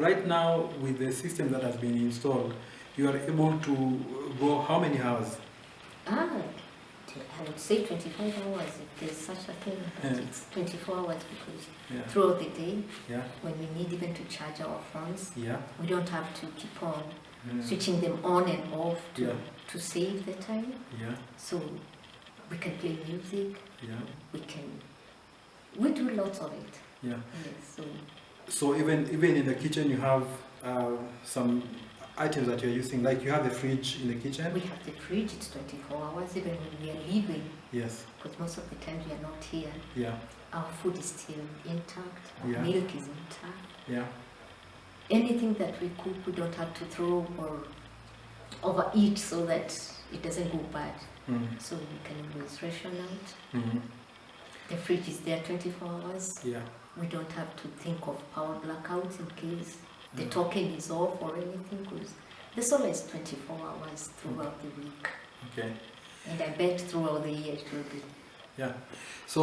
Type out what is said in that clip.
right now, with the system that has been installed, you are able to go how many hours? I would say 25 hours if there's such a thing, but it's 24 hours because throughout the day, when we need even to charge our phones, we don't have to keep on switching them on and off to save the time. So we can play music, we do lots of it. Yes, so even in the kitchen you have some items that you're using, like you have the fridge in the kitchen? We have the fridge, it's 24 hours even when we are leaving. Yes. Because most of the time we are not here. Yeah. Our food is still intact, our milk is intact. Yeah. Anything that we cook, we don't have to throw or overeat so that it doesn't go bad. So we can always ration out. The fridge is there 24 hours. Yeah. We don't have to think of power blackouts in case the token is off or anything, because the solar is 24 hours throughout the week. Okay. And I bet throughout the year it will be. Yeah. So